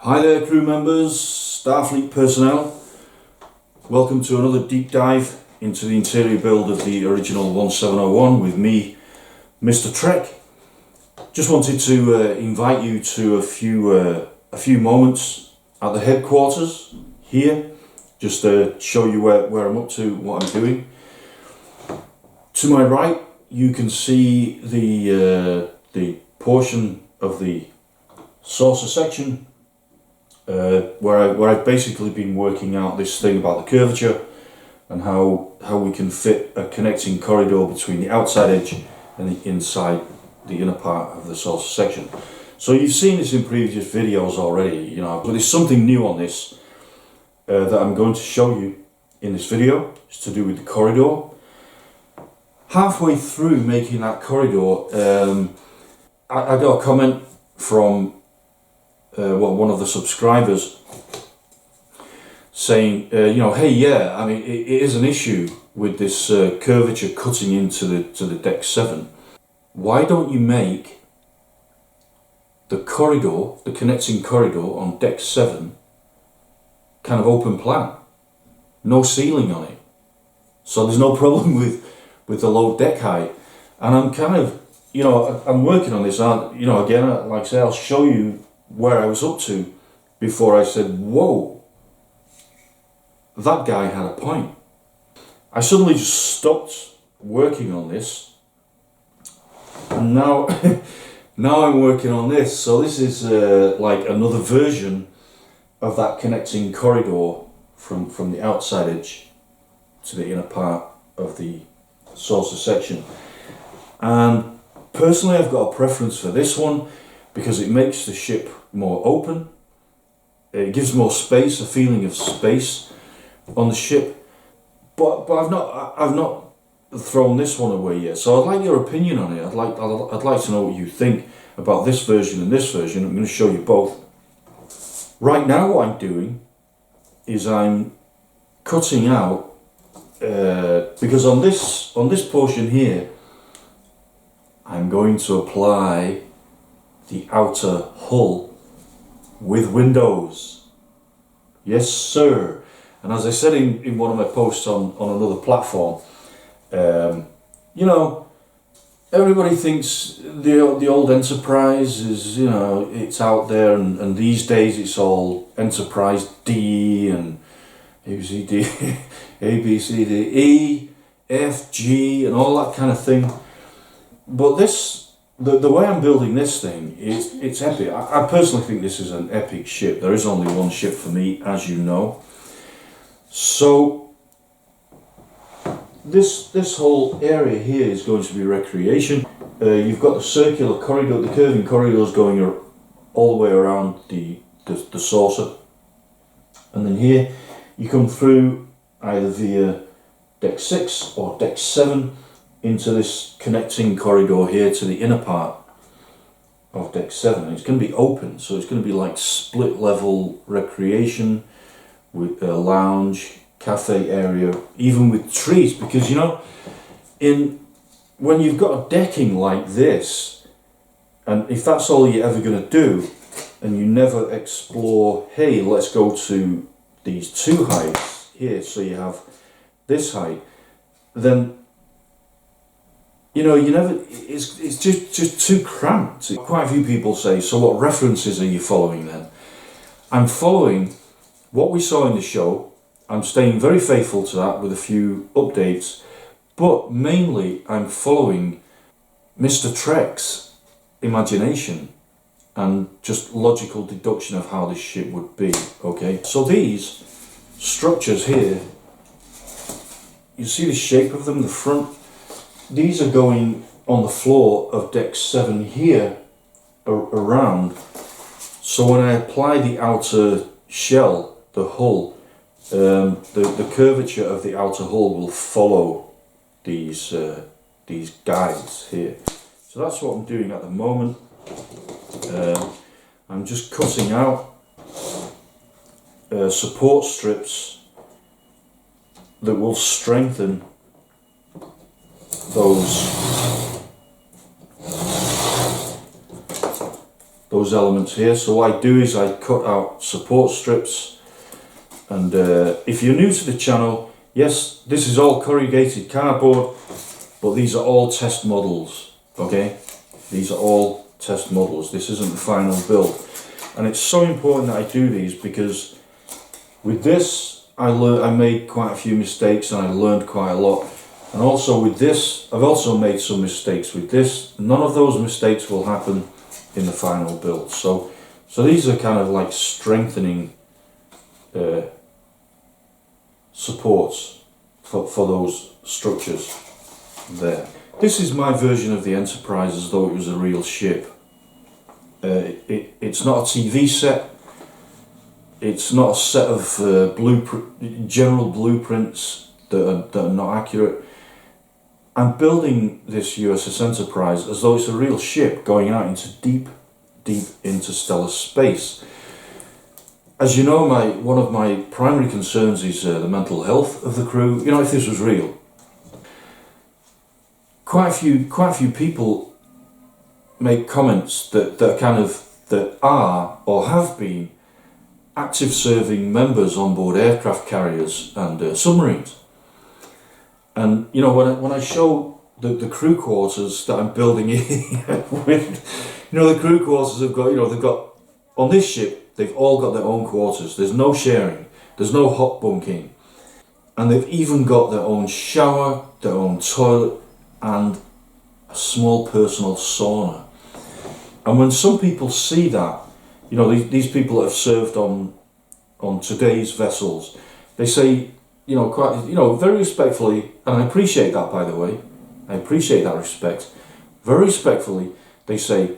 Hi there, crew members, Starfleet personnel. Welcome to another deep dive into the interior build of the original 1701 with me, Mr. Trek. Just wanted to invite you to a few moments at the headquarters here, just to show you where I'm up to, what I'm doing. To my right, you can see the portion of the saucer section where I've basically been working out this thing about the curvature and how we can fit a connecting corridor between the outside edge and the inside, the inner part of the saucer section. So you've seen this in previous videos already, but there's something new on this that I'm going to show you in this video. It's to do with the corridor. Halfway through making that corridor, I got a comment from one of the subscribers saying, hey, yeah, I mean, it is an issue with this curvature cutting into the deck 7. Why don't you make the corridor, the connecting corridor on deck 7, kind of open plan, no ceiling on it, so there's no problem with the low deck height? And I'm kind of, I'm working on this, again, like I say, I'll show you where I was up to before I said, whoa, that guy had a point. I suddenly just stopped working on this, and now now I'm working on this. So this is like another version of that connecting corridor from the outside edge to the inner part of the saucer section. And personally, I've got a preference for this one because it makes the ship more open. It gives more space, a feeling of space on the ship. But I've not thrown this one away yet. So I'd like your opinion on it. I'd like to know what you think about this version and this version. I'm going to show you both. Right now, what I'm doing is I'm cutting out because on this portion here, I'm going to apply the outer hull with windows. Yes, sir. And as I said in one of my posts on another platform, everybody thinks the old Enterprise is, it's out there, and these days it's all Enterprise D and A, B, C, D, E, F, G, and all that kind of thing. But the way I'm building this thing it's epic. I personally think this is an epic ship. There is only one ship for me, as you know. So this whole area here is going to be recreation. You've got the circular corridor, the curving corridors going all the way around the saucer, and then here you come through either via deck 6 or deck 7 into this connecting corridor here to the inner part of deck 7. And it's going to be open, so it's going to be like split level recreation with a lounge, cafe area, even with trees, because when you've got a decking like this, and if that's all you're ever going to do, and you never explore, hey, let's go to these two heights here, so you have this height, then it's just too cramped. Quite a few people say, so what references are you following then? I'm following what we saw in the show. I'm staying very faithful to that with a few updates, but mainly I'm following Mr. Trek's imagination and just logical deduction of how this ship would be, okay? So these structures here, you see the shape of them, the front, these are going on the floor of deck 7 here around. So when I apply the outer shell, the hull, the curvature of the outer hull will follow these guides here. So that's what I'm doing at the moment. I'm just cutting out support strips that will strengthen those those elements here. So what I do is I cut out support strips, and if you're new to the channel, yes, this is all corrugated cardboard, but these are all test models, okay? These are all test models. This isn't the final build. And it's so important that I do these, because with this, I made quite a few mistakes and I learned quite a lot. And also with this, I've also made some mistakes with this. None of those mistakes will happen in the final build. So these are kind of like strengthening supports for those structures there. This is my version of the Enterprise as though it was a real ship. It's not a TV set. It's not a set of general blueprints that are not accurate. I'm building this USS Enterprise as though it's a real ship going out into deep interstellar space. As you know, one of my primary concerns is the mental health of the crew. You know, if this was real. Quite a few people make comments that are or have been active serving members on board aircraft carriers and submarines. And you know, when I show the crew quarters that I'm building here with, you know, the crew quarters have got, you know, they've got, on this ship, they've all got their own quarters. There's no sharing, there's no hot bunking, and they've even got their own shower, their own toilet, and a small personal sauna. And when some people see that, you know, these people that have served on today's vessels, they say, you know, quite, you know, very respectfully, and I appreciate that, by the way, I appreciate that respect, very respectfully, they say,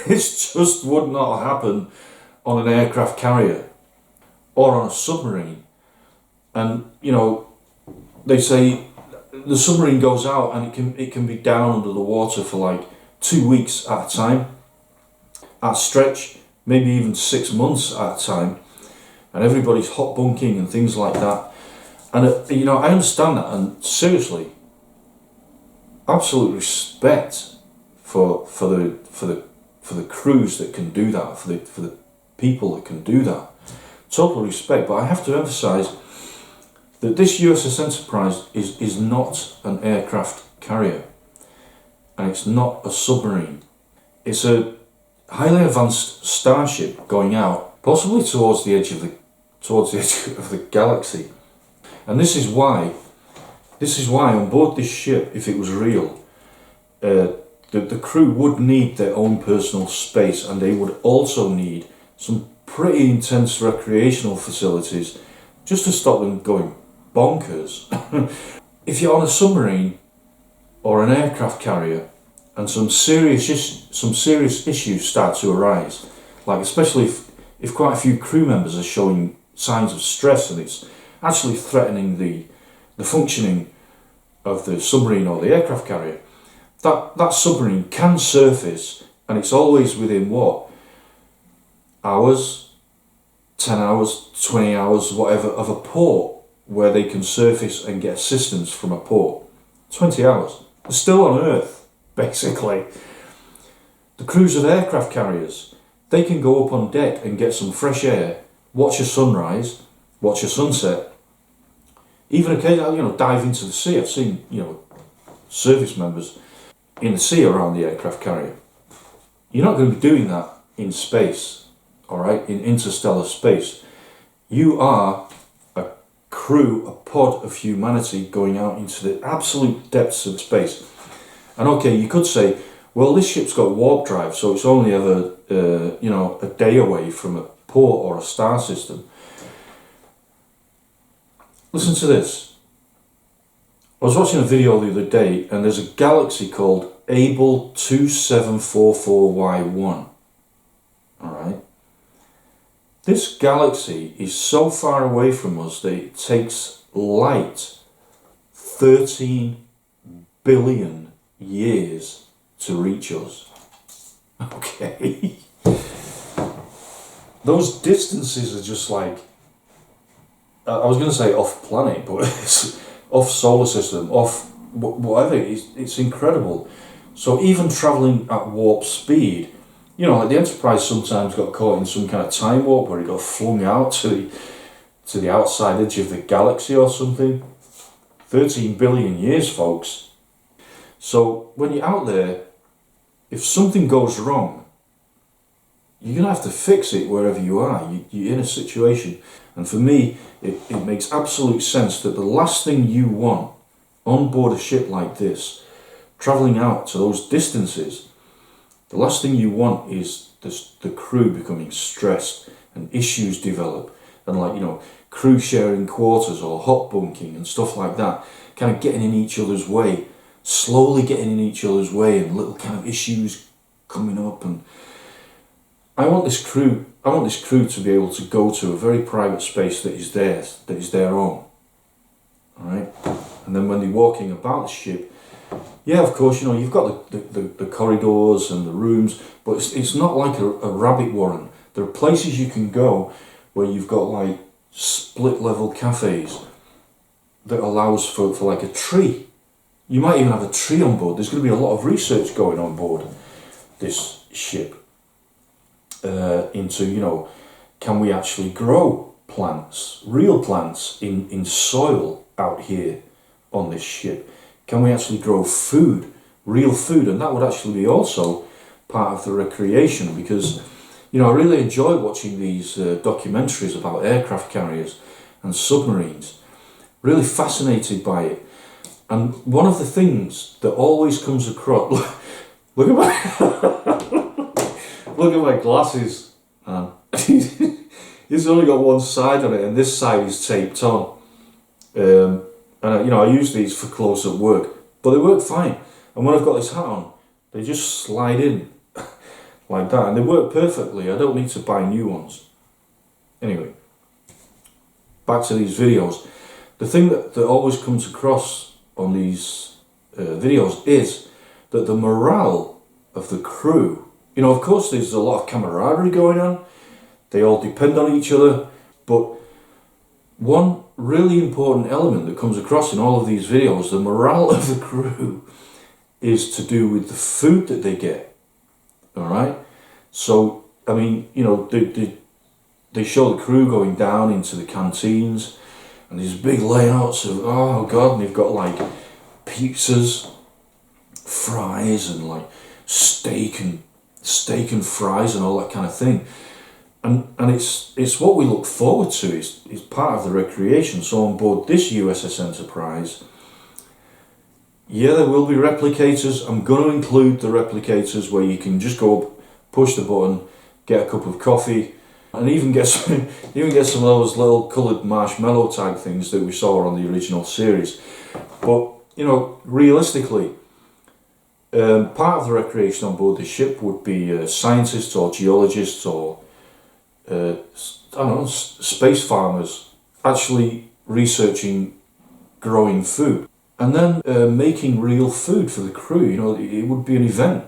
this just would not happen on an aircraft carrier or on a submarine. And, you know, they say the submarine goes out and it can be down under the water for like 2 weeks at a time, at a stretch, maybe even 6 months at a time, and everybody's hot bunking and things like that. And you know, I understand that, and seriously, absolute respect for the crews that can do that, for the people that can do that. Total respect, but I have to emphasise that this USS Enterprise is not an aircraft carrier, and it's not a submarine. It's a highly advanced starship going out, possibly towards the edge of the galaxy. And this is why on board this ship, if it was real, the crew would need their own personal space, and they would also need some pretty intense recreational facilities just to stop them going bonkers. If you're on a submarine or an aircraft carrier and some serious issues start to arise, like especially if quite a few crew members are showing signs of stress and it's actually threatening the functioning of the submarine or the aircraft carrier, that submarine can surface, and it's always within what? Hours, 10 hours, 20 hours, whatever, of a port where they can surface and get assistance from a port. 20 hours. They're still on Earth, basically. The crews of aircraft carriers, they can go up on deck and get some fresh air, watch a sunrise, watch a sunset, even occasionally, you know, dive into the sea. I've seen, you know, service members in the sea around the aircraft carrier. You're not going to be doing that in space, all right, in interstellar space. You are a crew, a pod of humanity going out into the absolute depths of space. And okay, you could say, well, this ship's got warp drive, so it's only ever, you know, a day away from a port or a star system. Listen to this. I was watching a video the other day, and there's a galaxy called Able 2744Y1. Alright? This galaxy is so far away from us that it takes light 13 billion years to reach us. Okay? Those distances are just like, I was going to say off planet, but it's off solar system, off whatever, it's incredible. So even travelling at warp speed, You know, like the Enterprise sometimes got caught in some kind of time warp where it got flung out to the outside edge of the galaxy or something. 13 billion years, folks. So when you're out there, if something goes wrong, you're going to have to fix it wherever you are. You're in a situation. And for me, it makes absolute sense that the last thing you want on board a ship like this, travelling out to those distances, the last thing you want is the crew becoming stressed and issues develop. And like, you know, crew sharing quarters or hot bunking and stuff like that, kind of getting in each other's way, slowly getting in each other's way, and little kind of issues coming up. And I want this crew to be able to go to a very private space that is theirs, that is their own. Alright? And then when they're walking about the ship, yeah, of course, you know, you've got the corridors and the rooms, but it's not like a rabbit warren. There are places you can go where you've got like split level cafes that allows for like a tree. You might even have a tree on board. There's going to be a lot of research going on board this ship into, you know, can we actually grow plants, real plants in soil out here on this ship? Can we actually grow food, real food? And that would actually be also part of the recreation, because, you know, I really enjoy watching these documentaries about aircraft carriers and submarines. Really fascinated by it. And one of the things that always comes across, look at my glasses, man. It's only got one side on it, and this side is taped on. And you know, I use these for close-up work, but they work fine. And when I've got this hat on, they just slide in like that, and they work perfectly. I don't need to buy new ones. Anyway, back to these videos. The thing that always comes across on these videos is that the morale of the crew, you know, of course there's a lot of camaraderie going on. They all depend on each other, but one really important element that comes across in all of these videos, the morale of the crew, is to do with the food that they get. Alright? So, I mean, you know, they show the crew going down into the canteens, and these big layouts of, oh god, and they've got like pizzas, fries, and like steak and fries and all that kind of thing. And it's what we look forward to. It's part of the recreation. So on board this USS Enterprise, yeah, there will be replicators. I'm going to include the replicators where you can just go up, push the button, get a cup of coffee, and even get some of those little coloured marshmallow tag things that we saw on the original series. But, you know, realistically, part of the recreation on board the ship would be scientists or geologists or I don't know, space farmers actually researching growing food, and then making real food for the crew. You know, it would be an event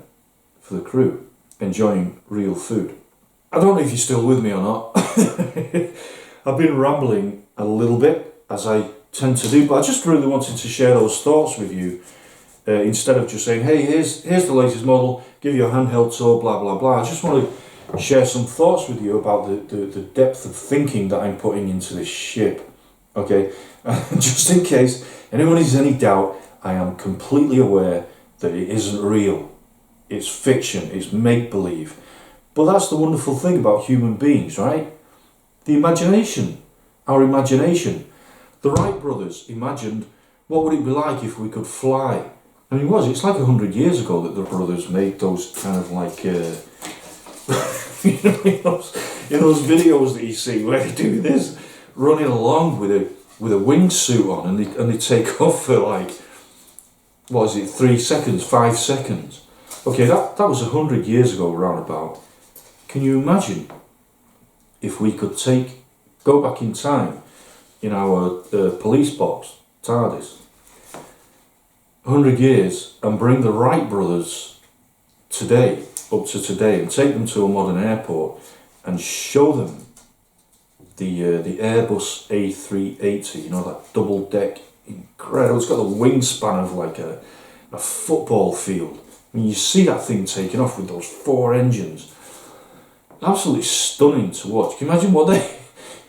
for the crew, enjoying real food. I don't know if you're still with me or not. I've been rambling a little bit, as I tend to do, but I just really wanted to share those thoughts with you, instead of just saying, hey, here's the latest model, give you a handheld tour, blah blah blah. I just want to share some thoughts with you about the depth of thinking that I'm putting into this ship. Okay, just in case anyone has any doubt, I am completely aware that it isn't real. It's fiction, it's make-believe. But that's the wonderful thing about human beings, right? The imagination, our imagination. The Wright brothers imagined, what would it be like if we could fly? I mean, it's like 100 years ago that the brothers made those kind of like, you know, in those videos that you see where they do this, running along with a wingsuit on, and they take off for like, what is it, 3 seconds, 5 seconds. Okay, that was 100 years ago, roundabout. Can you imagine if we could go back in time in our police box, TARDIS, 100 years, and bring the Wright brothers today, up to today, and take them to a modern airport and show them the Airbus A380, you know, that double deck, incredible. It's got a wingspan of like a football field. I mean, you see that thing taking off with those 4 engines. absolutely stunning to watch. Can you imagine what they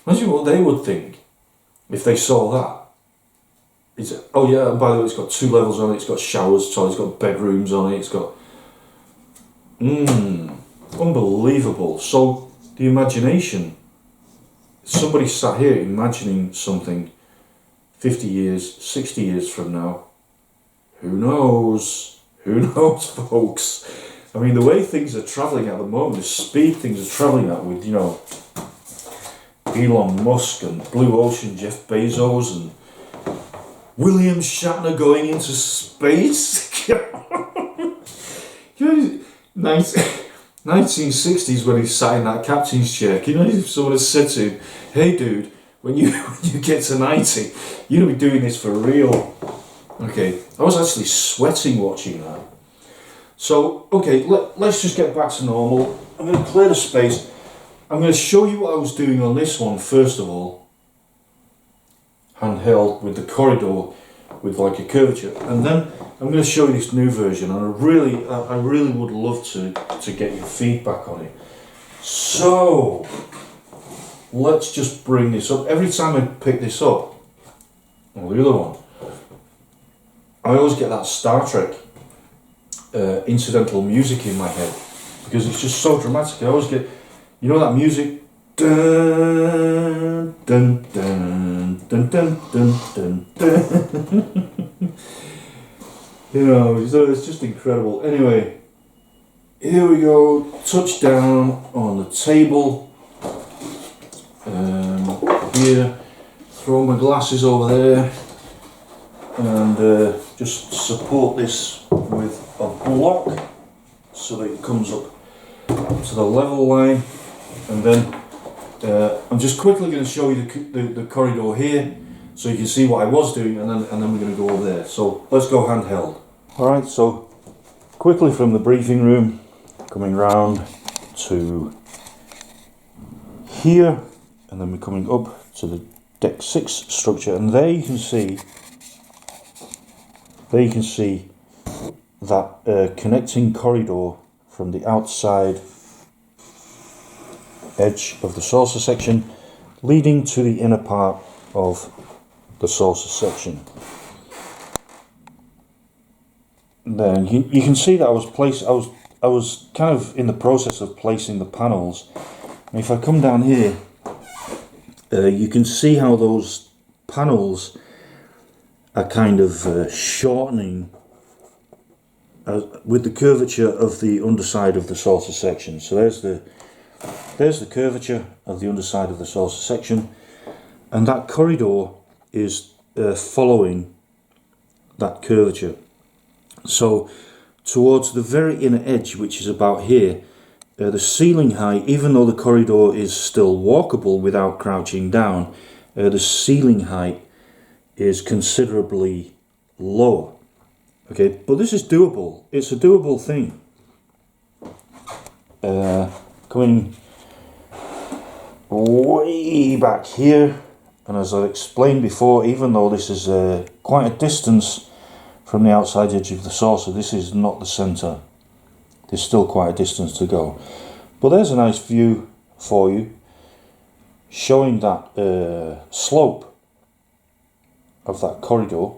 imagine what they would think if they saw that? Oh yeah, and by the way, it's got 2 levels on it, it's got showers, so it's got bedrooms on it, it's got unbelievable. So the imagination, somebody sat here imagining something 50 years, 60 years from now, who knows, folks. I mean, the way things are travelling at the moment, the speed things are travelling at with, you know, Elon Musk and Blue Ocean Jeff Bezos and William Shatner going into space. You know, 1960s when he sat in that captain's chair. Can you know if someone had said to him, hey dude, when you get to 90, you're going to be doing this for real. Okay, I was actually sweating watching that. So, okay, let's just get back to normal. I'm going to clear the space. I'm going to show you what I was doing on this one first of all. Handheld with the corridor with like a curvature, and then I'm going to show you this new version, and I really would love to get your feedback on it. So let's just bring this up. Every time I pick this up, or the other one, I always get that Star Trek incidental music in my head because it's just so dramatic. I always get, you know, that music. Dun, dun, dun, dun, dun, dun, dun, dun. You know, it's just incredible. Anyway, here we go. Touchdown on the table. Here, throw my glasses over there, and just support this with a block so that it comes up to the level line, and then. I'm just quickly going to show you the corridor here so you can see what I was doing, and then we're going to go over there. So let's go handheld. Alright, so quickly from the briefing room, coming round to here, and then we're coming up to the deck 6 structure, and there you can see that connecting corridor from the outside edge of the saucer section leading to the inner part of the saucer section. Then you can see that I was kind of in the process of placing the panels, and if I come down here, you can see how those panels are kind of shortening with the curvature of the underside of the saucer section. So there's the curvature of the underside of the saucer section, and that corridor is following that curvature. So towards the very inner edge, which is about here, the ceiling height, even though the corridor is still walkable without crouching down, the ceiling height is considerably lower. Okay, but this is doable. It's a doable thing. Coming way back here, and as I explained before, even though this is quite a distance from the outside edge of the saucer, this is not the center. There's still quite a distance to go, but there's a nice view for you showing that slope of that corridor.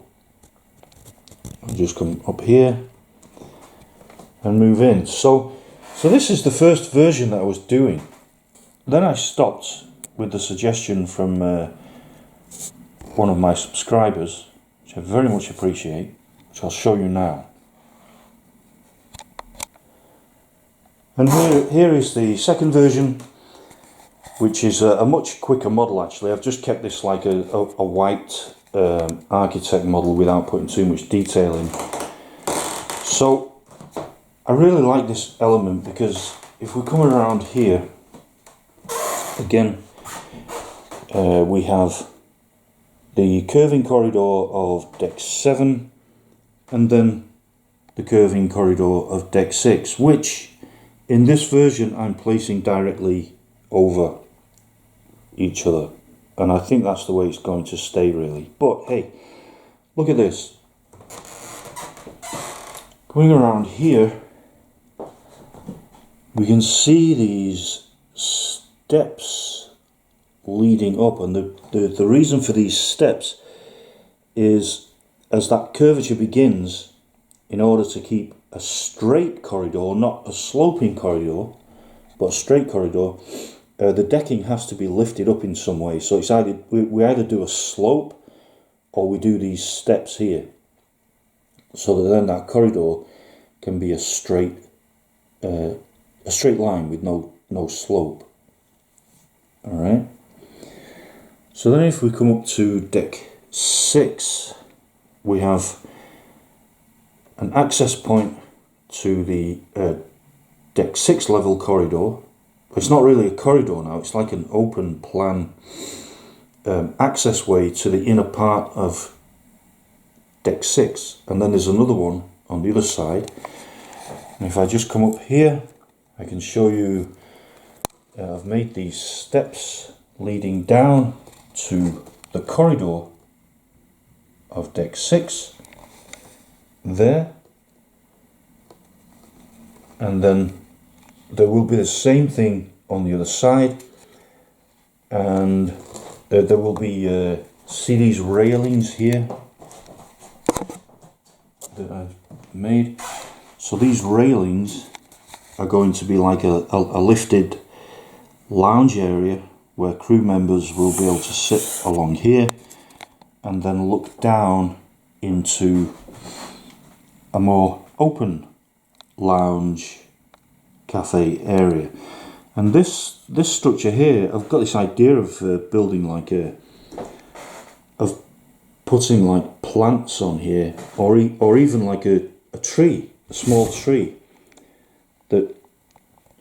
I'll just come up here and move in. So this is the first version that I was doing. Then I stopped with the suggestion from one of my subscribers, which I very much appreciate, which I'll show you now. And here is the second version, which is a much quicker model actually. I've just kept this like a white architect model without putting too much detail in. So I really like this element because if we come around here, again, we have the curving corridor of deck 7 and then the curving corridor of deck 6, which in this version I'm placing directly over each other, and I think that's the way it's going to stay really. But hey, look at this. Going around here, we can see these steps leading up, and the reason for these steps is as that curvature begins, in order to keep a straight corridor, not a sloping corridor, but a straight corridor, the decking has to be lifted up in some way. So it's either we either do a slope or we do these steps here, so that then that corridor can be a straight line with no slope. All right. So then, if we come up to deck 6, we have an access point to the deck 6 level corridor. It's not really a corridor now, it's like an open plan access way to the inner part of deck 6, and then there's another one on the other side. And if I just come up here, I can show you I've made these steps leading down to the corridor of deck 6 there, and then there will be the same thing on the other side, and there will be see these railings here that I've made. So these railings are going to be like a lifted lounge area where crew members will be able to sit along here and then look down into a more open lounge cafe area. And this structure here, I've got this idea of building like of putting like plants on here, or even like a tree, a small tree that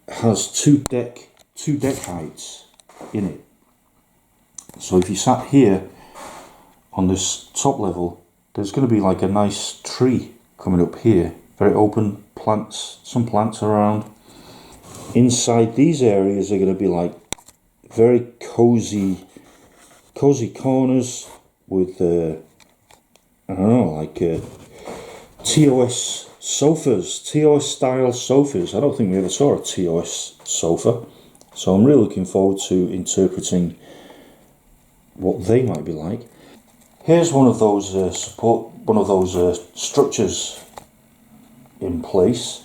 has two deck heights in it. So if you sat here on this top level, there's going to be like a nice tree coming up here, very open, plants, some plants around. Inside these areas are going to be like very cozy corners with I don't know, like TOS sofas, TOS style sofas. I don't think we ever saw a TOS sofa, so I'm really looking forward to interpreting what they might be like. Here's one of those structures in place.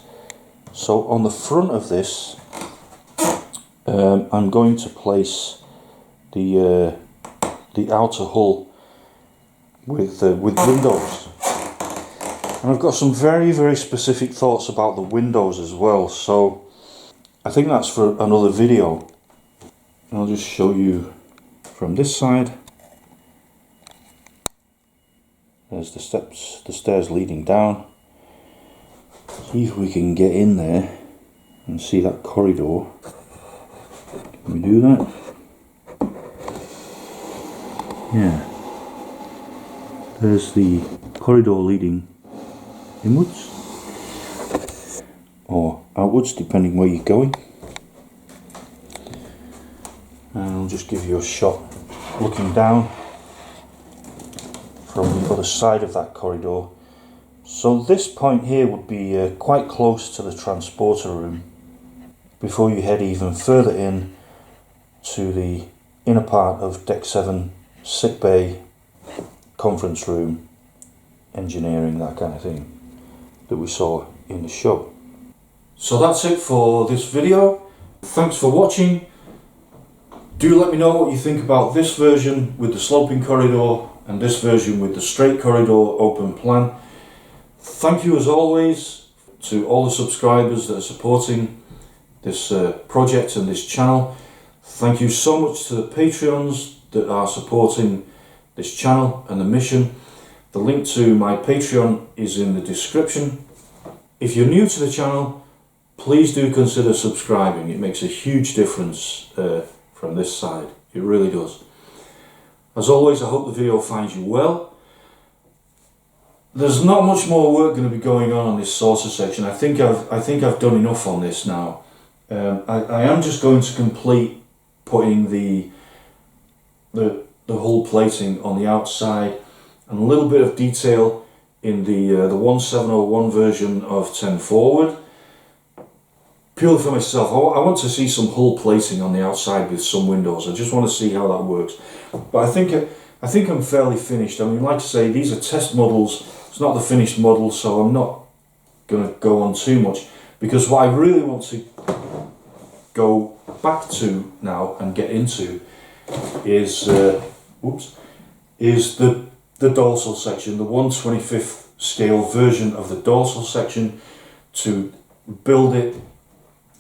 So on the front of this, I'm going to place the outer hull with windows, and I've got some very, very specific thoughts about the windows as well. So I think that's for another video. I'll just show you from this side. There's the steps, the stairs leading down. See if we can get in there and see that corridor. Can we do that? Yeah. There's the corridor leading inwards or outwards, depending where you're going. And I'll just give you a shot looking down from the other side of that corridor. So this point here would be quite close to the transporter room before you head even further in to the inner part of deck 7, sick bay, conference room, engineering, that kind of thing that we saw in the show. So that's it for this video. Thanks for watching. Do let me know what you think about this version with the sloping corridor and this version with the straight corridor open plan. Thank you as always to all the subscribers that are supporting this project and this channel. Thank you so much to the Patreons that are supporting this channel and the mission. The link to my Patreon is in the description. If you're new to the channel, please do consider subscribing. It makes a huge difference from this side. It really does. As always, I hope the video finds you well. There's not much more work going to be going on this saucer section. I think I've done enough on this now. I am just going to complete putting the hull plating on the outside and a little bit of detail in the 1701 version of 10 Forward. purely for myself. I want to see some hull plating on the outside with some windows. I just want to see how that works. But I think I'm fairly finished. I mean, like I say, these are test models. It's not the finished model, so I'm not going to go on too much, because what I really want to go back to now and get into is the dorsal section, the 1/25th scale version of the dorsal section, to build it.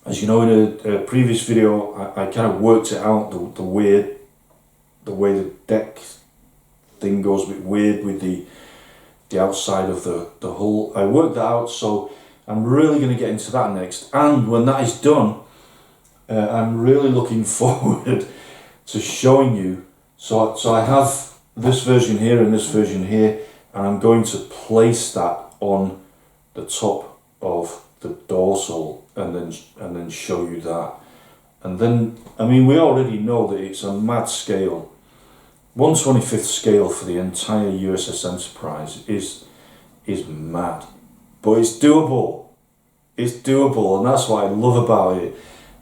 As you know, in a previous video, I kind of worked it out, the way the deck thing goes a bit weird with the outside of the hull. I worked that out, so I'm really going to get into that next. And when that is done, I'm really looking forward to showing you. So I have this version here and this version here, and I'm going to place that on the top of the dorsal and then show you that. And then, I mean, we already know that it's a mad scale. 1/25th scale for the entire USS Enterprise is mad, but it's doable. It's doable, and that's what I love about it.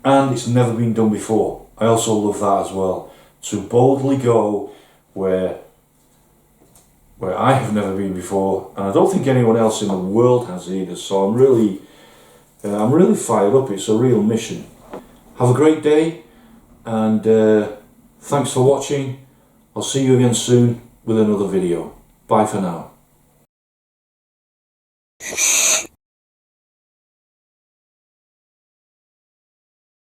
And it's never been done before. I also love that as well. To boldly go where I have never been before, and I don't think anyone else in the world has either. So I'm really fired up. It's a real mission. Have a great day, and thanks for watching. I'll see you again soon with another video. Bye for now.